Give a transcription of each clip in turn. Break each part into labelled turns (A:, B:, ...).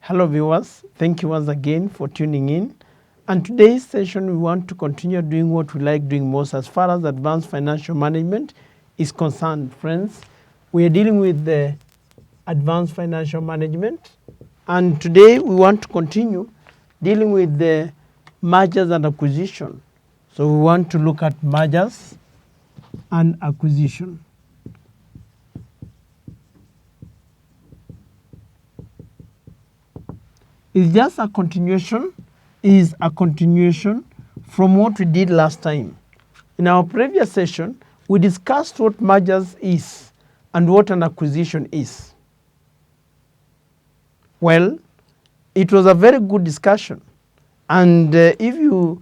A: Hello viewers, thank you once again for tuning in. And today's session we want to continue doing what we like doing most as far as advanced financial management is concerned. Friends, we are dealing with the advanced financial management, and today we want to continue dealing with the mergers and acquisition. So we want to look at mergers and acquisition. It's just a continuation, from what we did last time. In our previous session, we discussed what mergers is and what an acquisition is. Well, it was a very good discussion. And if you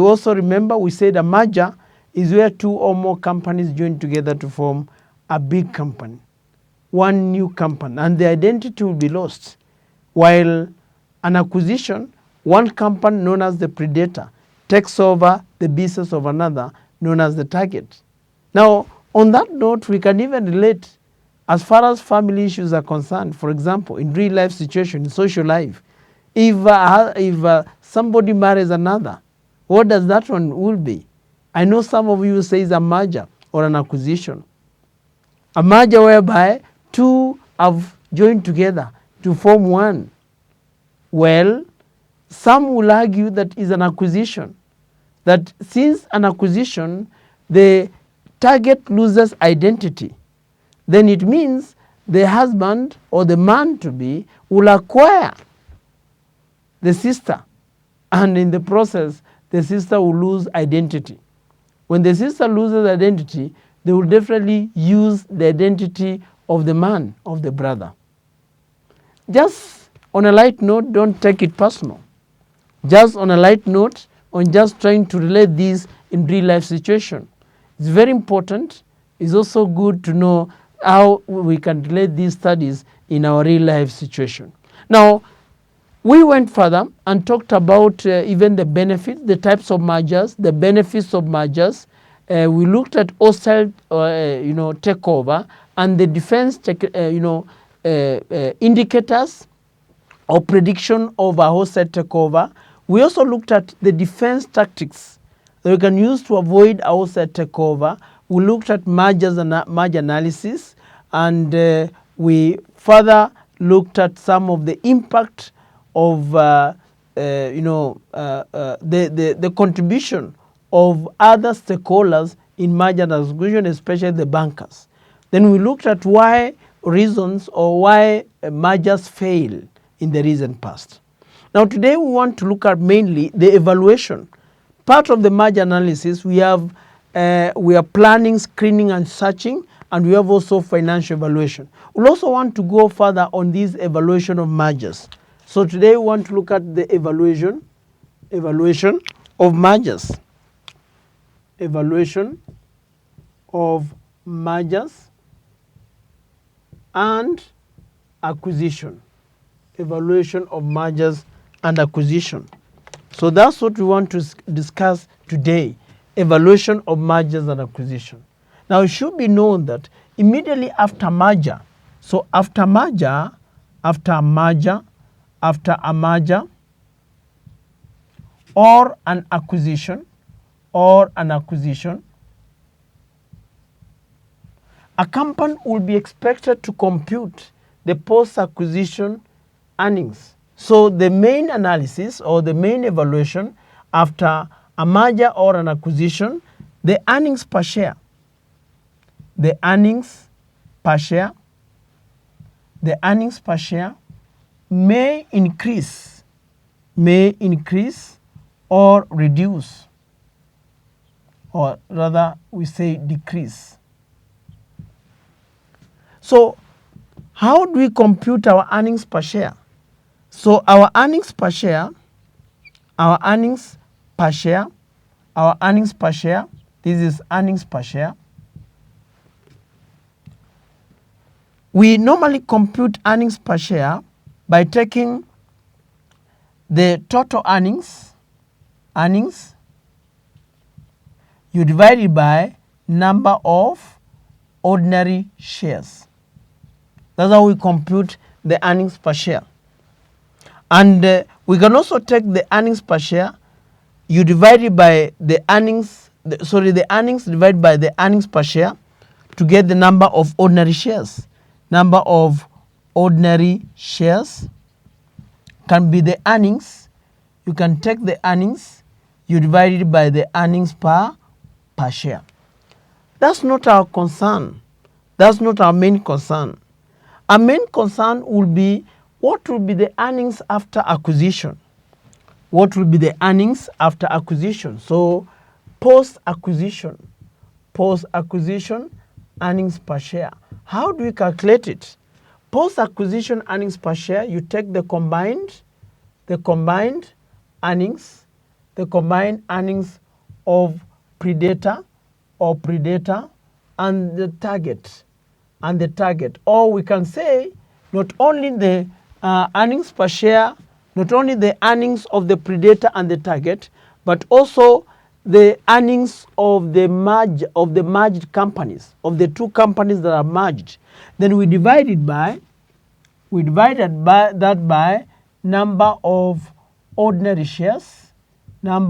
A: also remember, we said a merger is where two or more companies join together to form a big company, one new company, and the identity will be lost. While an acquisition, one company known as the predator takes over the business of another known as the target. Now, on that note, we can even relate as far as family issues are concerned. For example, in real life situation, in social life, if somebody marries another, what does that one will be? I know some of you say it's a merger or an acquisition. A merger whereby two have joined together to form one. Well, some will argue that is an acquisition. That since an acquisition, the target loses identity, then it means the husband or the man-to-be will acquire the sister, and in the process, the sister will lose identity. When the sister loses identity, they will definitely use the identity of the man, of the brother. Just on a light note, don't take it personal. Just on a light note, on just trying to relate this in real life situation. It's very important. It's also good to know how we can relate these studies in our real life situation. Now, we went further and talked about even the benefits, the types of mergers, the benefits of mergers. We looked at hostile, takeover and the defense, indicators or prediction of a hostile takeover. We also looked at the defense tactics that we can use to avoid a hostile takeover. We looked at mergers and merger analysis, and we further looked at some of the impact of the contribution of other stakeholders in merger and acquisition, especially the bankers. Then we looked at reasons why mergers fail in the recent past. Now today we want to look at mainly the evaluation. Part of the merger analysis, we are planning, screening and searching, and we have also financial evaluation. We'll also want to go further on this evaluation of mergers. So today we want to look at the evaluation of mergers. Evaluation of mergers and acquisition. Evaluation of mergers and acquisition. So that's what we want to discuss today, evaluation of mergers and acquisition. Now it should be known that immediately after merger, so after a merger, or an acquisition, a company will be expected to compute the post-acquisition earnings. So the main analysis or the main evaluation after a merger or an acquisition, the earnings per share. The earnings per share may increase or reduce, or rather we say decrease. So how do we compute our earnings per share? So our earnings per share, this is earnings per share. We normally compute earnings per share by taking the total earnings, you divide it by number of ordinary shares. That's how we compute the earnings per share. And we can also take the earnings per share, you divide it by the earnings, the earnings divided by the earnings per share to get the number of ordinary shares. Number of ordinary shares can be the earnings. You can take the earnings, you divide it by the earnings per share. That's not our concern. That's not our main concern. Our main concern will be what will be the earnings after acquisition. What will be the earnings after acquisition? So post-acquisition earnings per share. How do we calculate it? Post-acquisition earnings per share, you take the combined earnings, of predator and the target. Or we can say not only the earnings per share, not only the earnings of the predator and the target, but also the earnings of the merged companies, of the two companies that are merged. Then we divided that by number of ordinary shares, in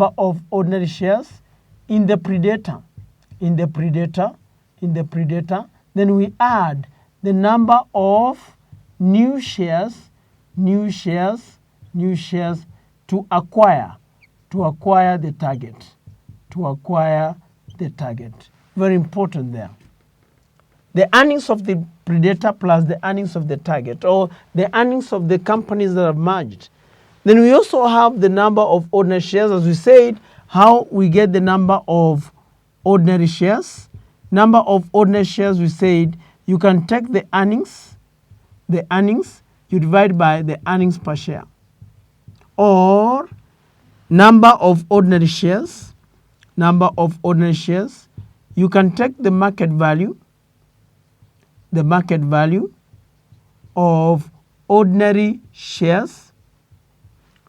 A: the predator. Then we add the number of new shares to acquire the target. Very important there. The earnings of the predator plus the earnings of the target, or the earnings of the companies that are merged. Then we also have the number of ordinary shares. As we said, how we get the number of ordinary shares. Number of ordinary shares, we said, you can take the earnings, you divide by the earnings per share. Or number of ordinary shares, you can take the market value of ordinary shares,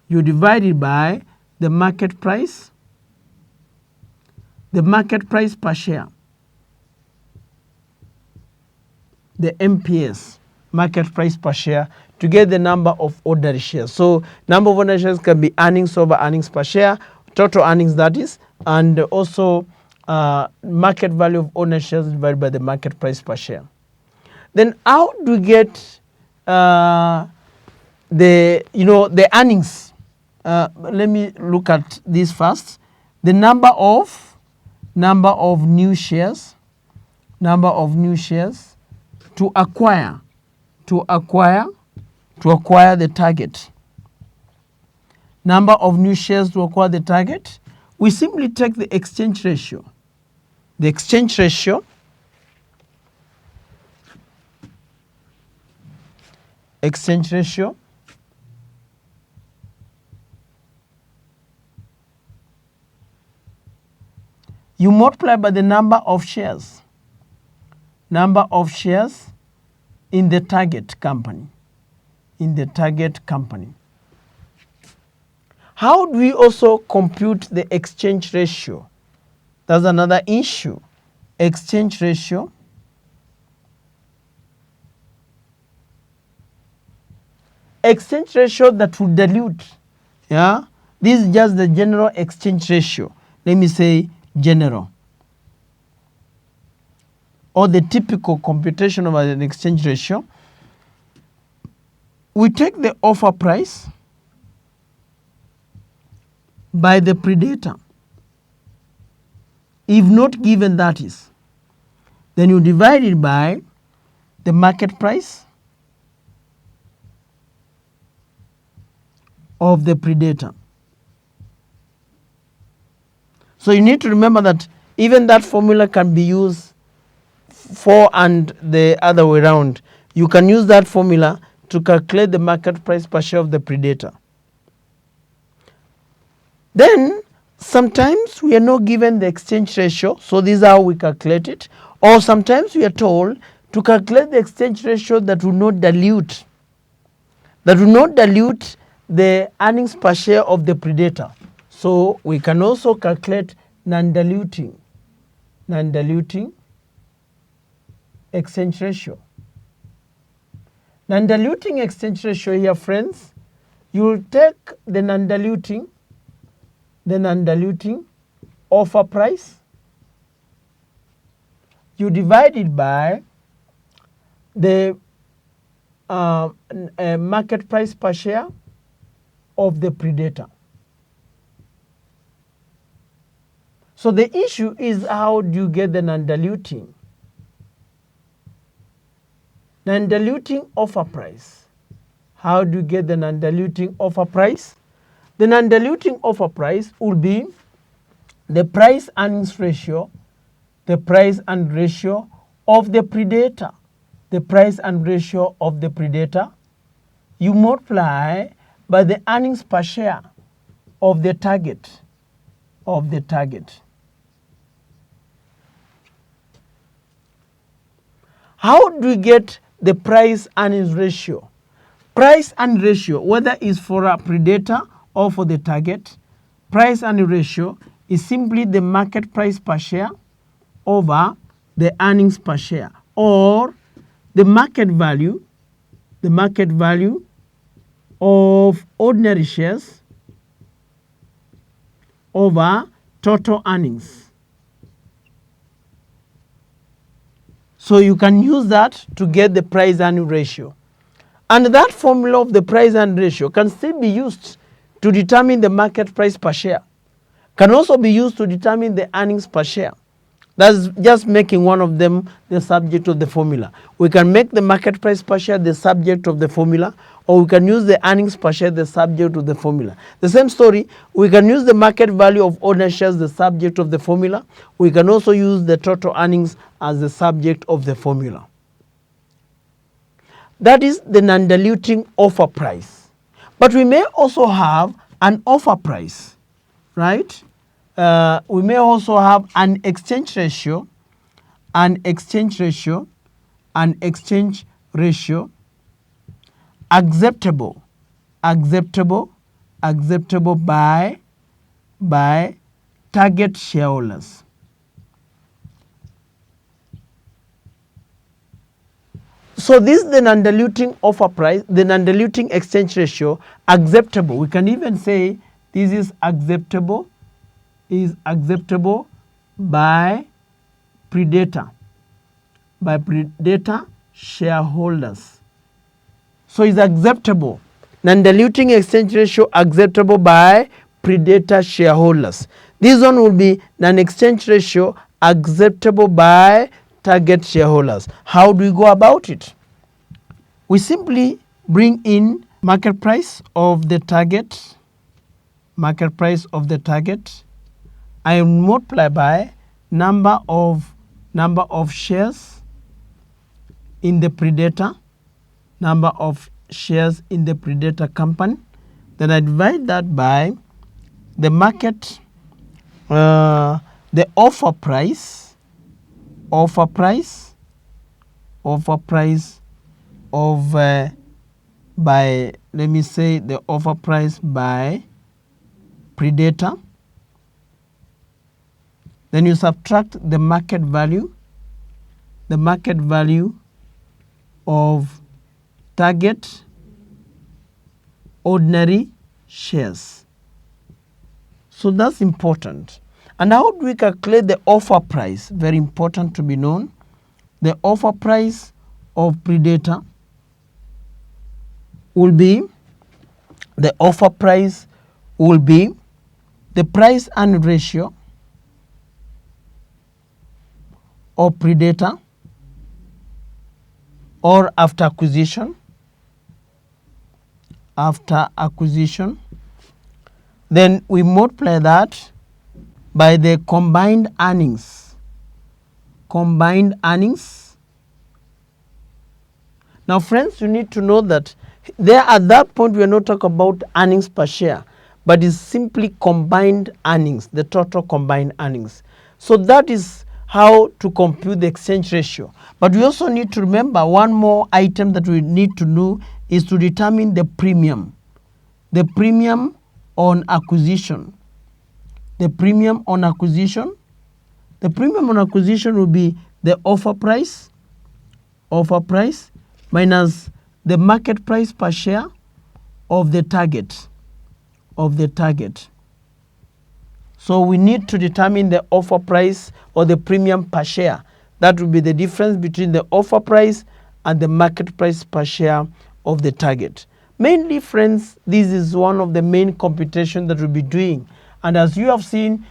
A: you divide it by the market price per share, the MPS, market price per share, to get the number of ordinary shares. So number of ordinary shares can be earnings over earnings per share, total earnings that is, and also market value of ordinary shares divided by the market price per share. Then how do we get the earnings? Let me look at this first. The number of new shares to acquire the target. Number of new shares to acquire the target. We simply take the exchange ratio. The exchange ratio you multiply by the number of shares in the target company. How do we also compute the exchange ratio? That's another issue. Exchange ratio that will dilute. Yeah, this is just the general exchange ratio. Let me say general, or the typical computation of an exchange ratio. We take the offer price by the predator, if not given, that is. Then you divide it by the market price of the predator. So you need to remember that even that formula can be used for and the other way around. You can use that formula to calculate the market price per share of the predator. Then sometimes we are not given the exchange ratio, so this is how we calculate it. Or sometimes we are told to calculate the exchange ratio that will not dilute the earnings per share of the predator. So we can also calculate non-diluting exchange ratio. Non-diluting exchange ratio here, friends, you will take the non-diluting offer price, you divide it by the market price per share of the predator. So the issue is, how do you get the non-diluting? Non-diluting offer price. How do you get the non-diluting offer price? The non-diluting offer price will be the price earnings ratio, the price and ratio of the predator, the price and ratio of the predator. You multiply by the earnings per share of the target, How do we get the price earnings ratio? Price and ratio, whether it's for a predator or for the target, price and ratio is simply the market price per share over the earnings per share, or the market value of ordinary shares over total earnings. So you can use that to get the price earning ratio. And that formula of the price earning ratio can still be used to determine the market price per share. Can also be used to determine the earnings per share. That's just making one of them the subject of the formula. We can make the market price per share the subject of the formula, or we can use the earnings per share the subject of the formula. The same story, we can use the market value of ordinary shares the subject of the formula. We can also use the total earnings as the subject of the formula. That is the non-diluting offer price. But we may also have an offer price, right? We may also have an exchange ratio acceptable by target shareholders. So this is the non-diluting offer price, the non-diluting exchange ratio, acceptable. We can even say this is acceptable by predator shareholders. So it's acceptable. Non-diluting exchange ratio acceptable by predator shareholders. This one will be non-exchange ratio acceptable by target shareholders. How do we go about it? We simply bring in market price of the target, I multiply by number of shares in the predator, company. Then I divide that by the market, the offer price of by, let me say, the offer price by predator. Then you subtract the market value of target ordinary shares. So that's important. And how do we calculate the offer price? Very important to be known. The offer price of predator will be the price and ratio of predator or after acquisition. Then we multiply that by the combined earnings. Now friends, you need to know that there at that point we are not talking about earnings per share, but it's simply combined earnings, the total combined earnings. So that is how to compute the exchange ratio. But we also need to remember one more item that we need to know is to determine the premium. The premium on acquisition. The premium on acquisition will be the offer price minus the market price per share of the target. So we need to determine the offer price or the premium per share. That will be the difference between the offer price and the market price per share of the target. Mainly, friends, this is one of the main computations that we'll be doing. And as you have seen,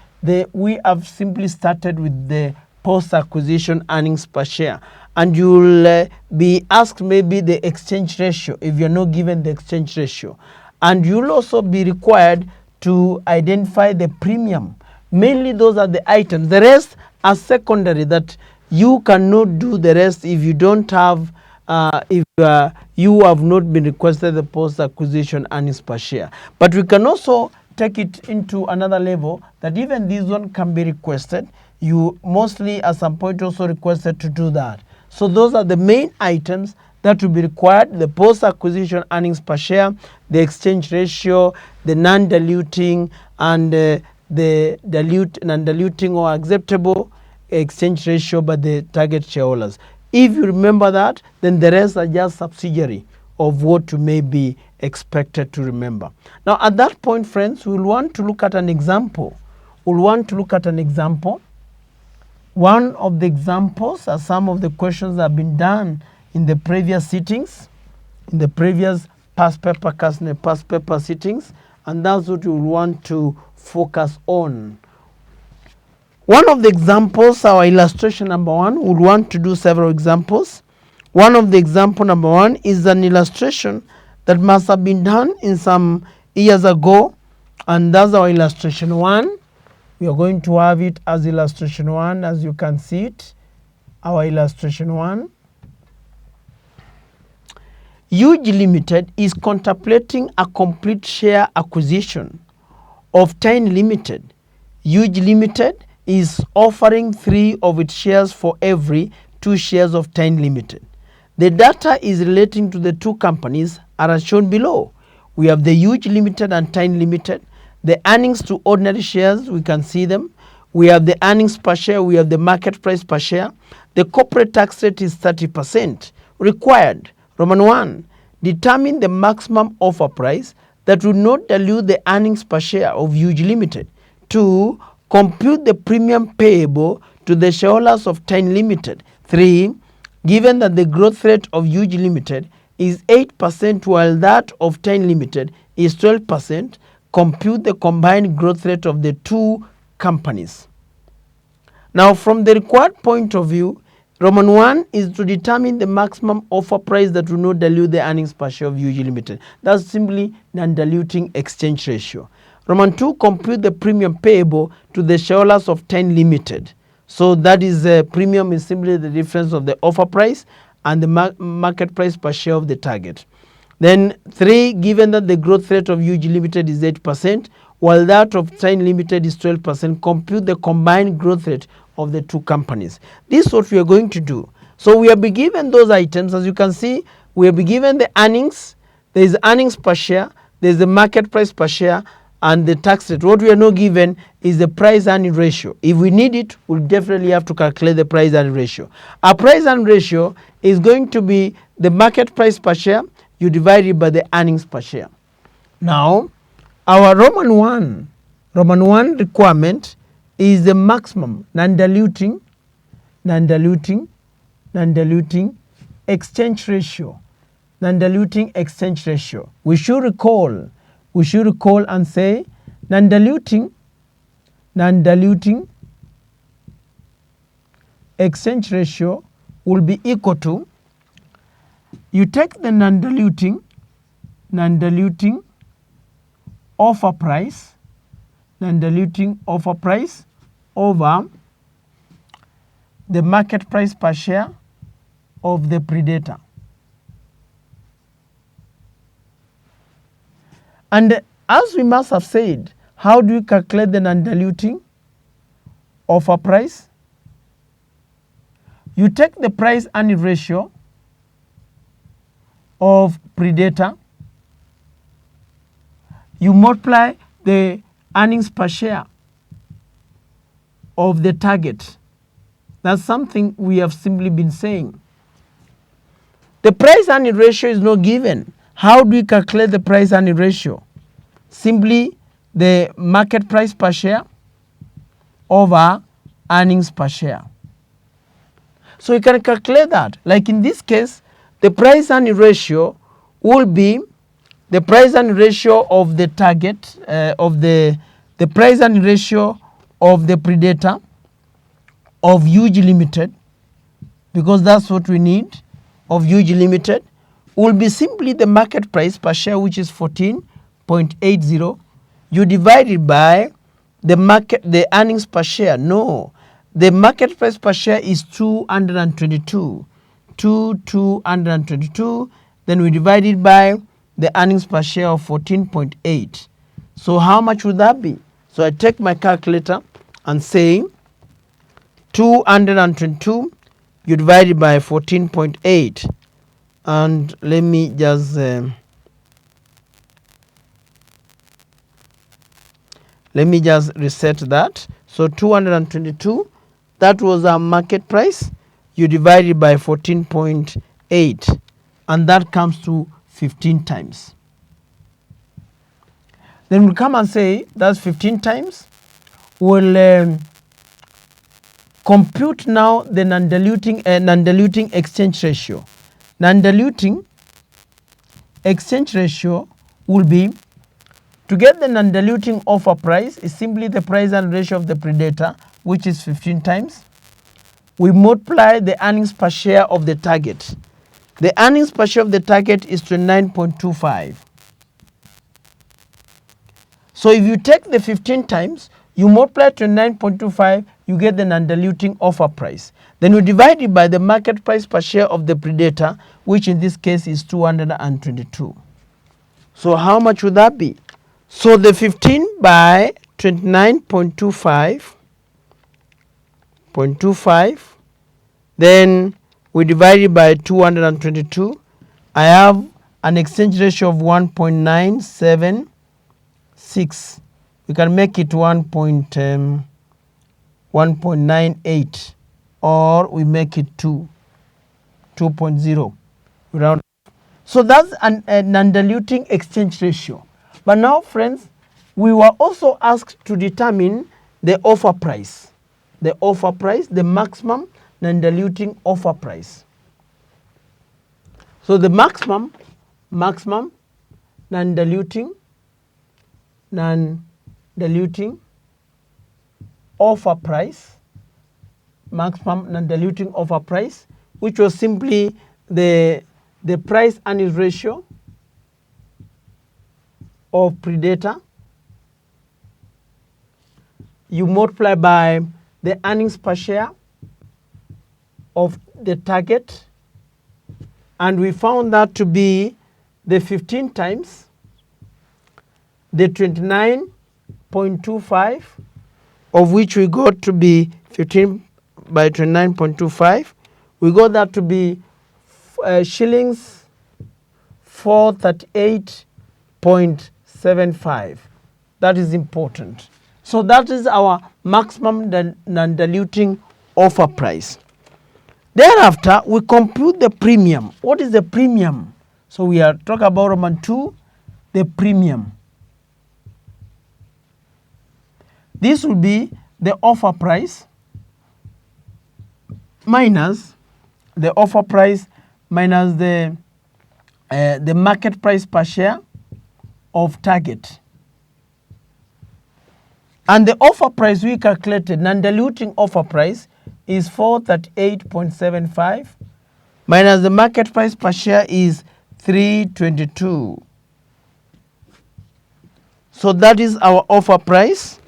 A: we have simply started with the post-acquisition earnings per share. And you'll be asked maybe the exchange ratio if you're not given the exchange ratio. And you'll also be required to identify the premium. Mainly those are the items. The rest are secondary, that you cannot do the rest if you don't have, if you have not been requested the post-acquisition earnings per share. But we can also take it into another level, that even this one can be requested. You mostly at some point also requested to do that. So those are the main items that will be required: the post-acquisition earnings per share, the exchange ratio, the non-diluting, and the non-diluting or acceptable exchange ratio by the target shareholders. If you remember that, then the rest are just subsidiary of what you may be expected to remember. Now at that point, friends, we'll want to look at an example. One of the examples are some of the questions that have been done in the previous sittings, in the previous past paper sittings, and that's what we want to focus on. One of the examples, our illustration number 1, we'll want to do several examples. One of the example number 1 is an illustration that must have been done in some years ago, and that's our illustration 1. We are going to have it as illustration 1, as you can see it, our illustration 1. Huge Limited is contemplating a complete share acquisition of Tyne Limited. Huge Limited is offering 3 of its shares for every 2 shares of Tyne Limited. The data is relating to the 2 companies are as shown below. We have the Huge Limited and Tyne Limited. The earnings to ordinary shares, we can see them. We have the earnings per share, we have the market price per share. The corporate tax rate is 30%. Required, Roman 1, determine the maximum offer price that will not dilute the earnings per share of Huge Limited. 2, compute the premium payable to the shareholders of Tyne Limited. 3, given that the growth rate of Huge Limited is 8% while that of Tyne Limited is 12%, compute the combined growth rate of the 2 companies. Now, from the required point of view, Roman 1 is to determine the maximum offer price that will not dilute the earnings per share of Huge Limited. That's simply non-diluting exchange ratio. Roman 2, compute the premium payable to the shareholders of Tyne Limited. So that is premium is simply the difference of the offer price and the market price per share of the target. Then 3, given that the growth rate of Huge Limited is 8%, while that of Tyne Limited is 12%, compute the combined growth rate of the 2 companies. This is what we are going to do. So we have been given those items. As you can see, we have been given the earnings. There is earnings per share, there is the market price per share, and the tax rate. What we are not given is the price earning ratio. If we need it, we'll definitely have to calculate the price earning ratio. Our price earning ratio is going to be the market price per share, you divide it by the earnings per share. Now, our Roman 1 requirement is the maximum non-diluting exchange ratio. Non-diluting exchange ratio. We should recall and say non-diluting exchange ratio will be equal to, you take the non-diluting offer price over the market price per share of the predator. And as we must have said, how do we calculate the non-diluting offer price? You take the price earning ratio of predator, you multiply the earnings per share of the target. That's something we have simply been saying. The price earning ratio is not given. How do we calculate the price earning ratio? Simply the market price per share over earnings per share. So you can calculate that. Like in this case, the price earning ratio will be the price earning ratio of the target of the price earning ratio of the predator of UG Limited, because that's what we need, of UG Limited, will be simply the market price per share, which is 14.80. You divide it by the earnings per share. No, the market price per share is 222. 222. Then we divide it by the earnings per share of 14.8. So how much would that be? So I take my calculator and say 222, you divide it by 14.8, and let me just reset that. So 222, that was our market price. You divide it by 14.8, and that comes to 15 times. Then we come and say that's 15 times. We'll compute now the non-diluting exchange ratio. Non-diluting exchange ratio will be, to get the non-diluting offer price is simply the price earning ratio of the predator, which is 15 times. We multiply the earnings per share of the target. The earnings per share of the target is 29.25. So if you take the 15 times, you multiply 29.25, you get the non-diluting offer price. Then you divide it by the market price per share of the predator, which in this case is 222. So how much would that be? So the 15 by 29.25, then we divide it by 222. I have an exchange ratio of 1.976. We can make it 1.98, or we make it 2.0. Round. So that's a non-diluting exchange ratio. But now, friends, we were also asked to determine the offer price. The offer price, the maximum non-diluting offer price. So the maximum non-diluting offer price, maximum non-diluting offer price, which was simply the price earnings ratio of predator, you multiply by the earnings per share of the target, and we found that to be the 15 times the 29.25, of which we got to be 15 by 29.25. We got that to be shillings 438.75. That is important. So that is our maximum non-diluting offer price. Thereafter, we compute the premium. What is the premium? So we are talking about Roman 2, the premium. This will be the offer price minus the offer price minus the market price per share of target. And the offer price we calculated, non-diluting offer price, is 438.75 minus the market price per share is 322. So that is our offer price,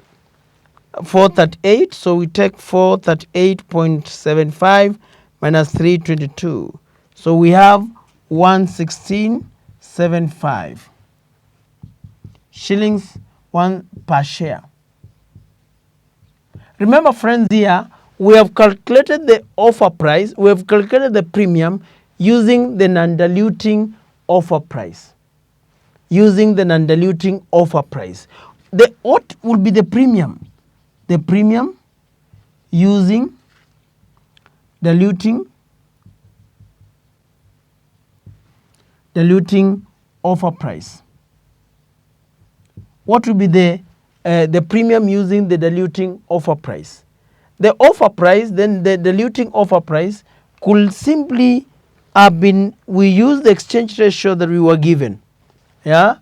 A: 438. So we take 438.75 minus 322. So we have 116.75 shillings one per share. Remember, friends, here we have calculated the offer price, we have calculated the premium using the non-diluting offer price. Using the non-diluting offer price. What will be the premium? The premium using diluting diluting offer price. What will be the premium using the diluting offer price? The offer price, then the diluting offer price could simply have been, we use the exchange ratio that we were given, yeah,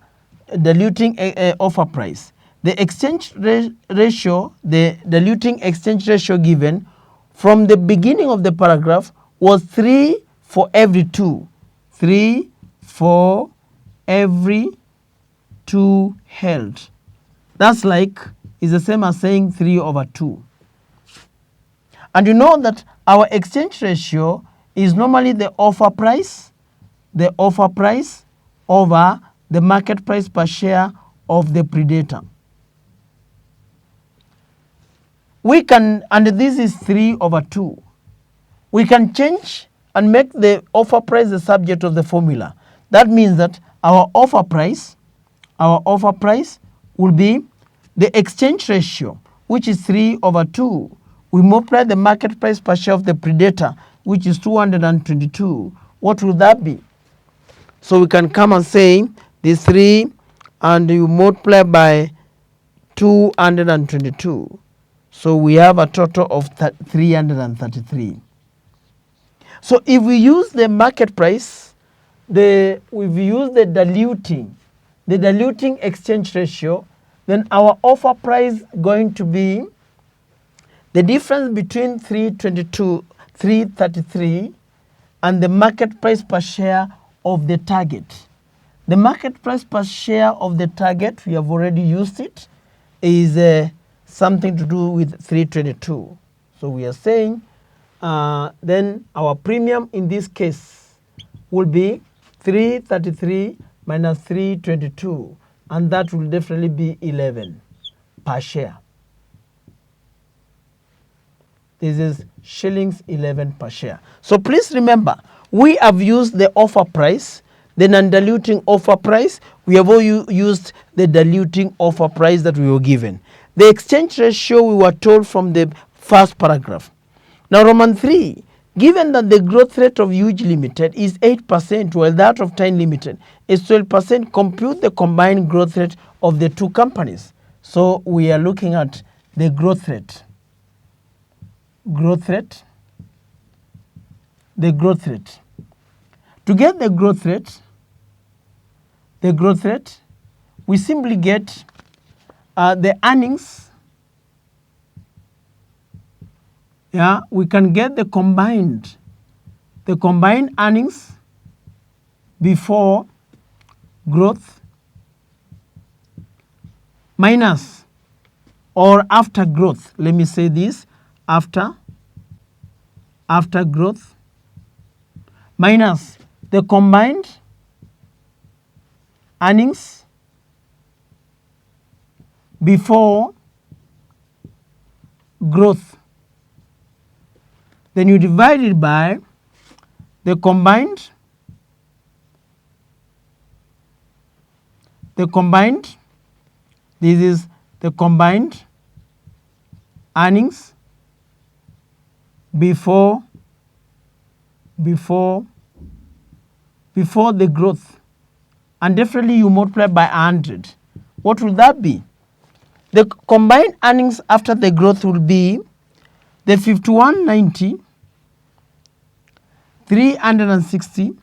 A: diluting offer price. The exchange ratio, the diluting exchange ratio given from the beginning of the paragraph was 3 for every 2. 3 for every 2 held. That's like, is the same as saying 3/2. And you know that our exchange ratio is normally the offer price over the market price per share of the predator. We can, and this is 3/2. We can change and make the offer price the subject of the formula. That means that our offer price will be the exchange ratio, which is 3/2. We multiply the market price per share of the predator, which is 222. What will that be? So we can come and say this 3 and you multiply by 222. So we have a total of 333. So if we use the market price, if we use the diluting exchange ratio, then our offer price going to be the difference between 333 and the market price per share of the target. The market price per share of the target, we have already used it, is something to do with 322. So we are saying then our premium in this case will be 333 minus 322, and that will definitely be 11 per share. This is shillings 11 per share. So please remember, we have used the offer price, the non-diluting offer price. We have all used the diluting offer price that we were given. The exchange ratio we were told from the first paragraph. Now Roman 3, given that the growth rate of Huge Limited is 8% while that of Tiny Limited is 12%, compute the combined growth rate of the two companies. So we are looking at the growth rate. The growth rate. To get the growth rate, we simply get the earnings. Yeah, we can get the combined earnings before growth minus or after growth. Let me say this, after growth minus the combined earnings before growth. Then you divide it by the combined, this is the combined earnings before the growth, and definitely you multiply by 100. What will that be? The combined earnings after the growth will be the 5190, 360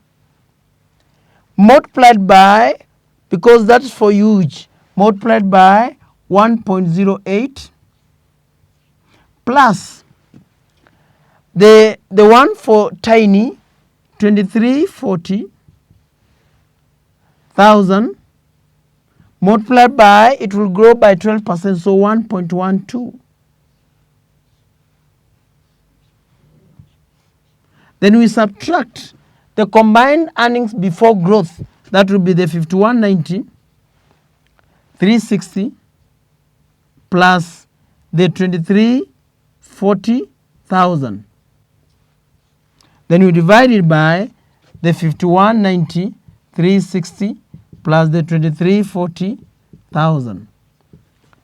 A: multiplied by, because that's for huge, multiplied by 1.08 plus the one for tiny, 2340,000 multiplied by, it will grow by 12%, so 1.12. Then we subtract the combined earnings before growth. That will be the 5190, 360 plus the 2340,000. Then we divide it by the 5190, 360 plus the 2340,000.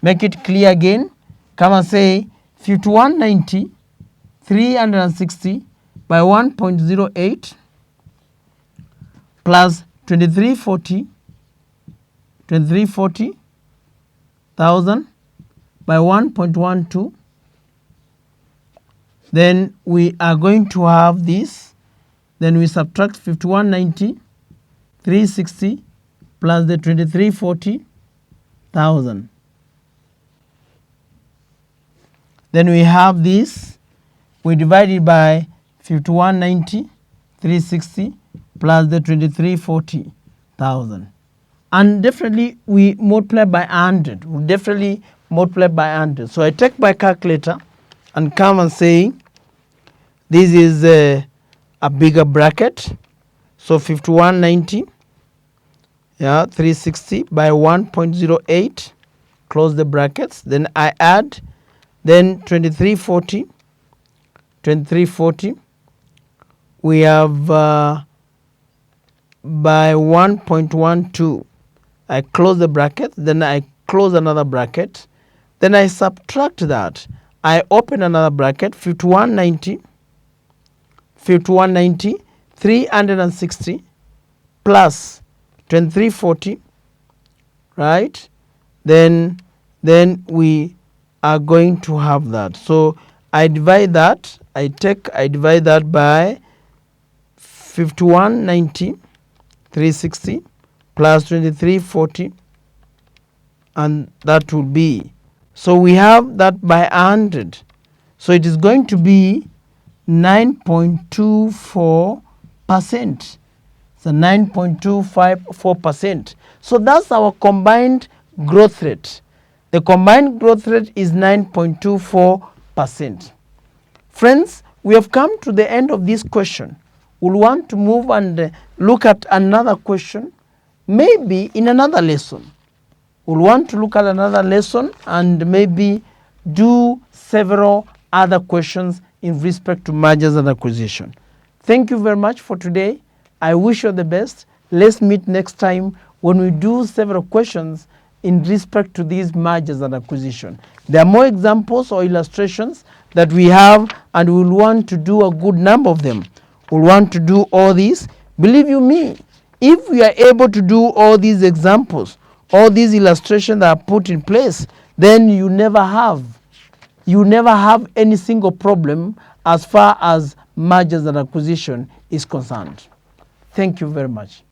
A: Make it clear again. Come and say 5190, 360 by 1.08 plus 2340,000 by 1.12. Then we are going to have this. Then we subtract 5190, 360 plus the 2340,000. Then we have this. We divide it by 5190, 360 plus the 2340,000. And definitely we multiply by 100. We definitely multiply by 100. So I take my calculator and come and say this is a bigger bracket. So 5190, yeah, 360 by 1.08, close the brackets. Then I add, then 2340, we have by 1.12. I close the bracket, then I close another bracket, then I subtract that. I open another bracket, 5190, 360 plus 2340, right? Then we are going to have that. So I divide that. I divide that by 5190, 360 plus 2340, and that will be, so we have that by 100. So it is going to be 9.24%. So 9.254%. So that's our combined growth rate. The combined growth rate is 9.24%. Friends, we have come to the end of this question. We'll want to move and look at another question, maybe in another lesson. We'll want to look at another lesson and maybe do several other questions in respect to mergers and acquisition. Thank you very much for today. I wish you the best. Let's meet next time when we do several questions in respect to these mergers and acquisition. There are more examples or illustrations that we have, and we'll want to do a good number of them. We'll want to do all these. Believe you me, if we are able to do all these examples, all these illustrations that are put in place, then you never have any single problem as far as mergers and acquisition is concerned. Thank you very much.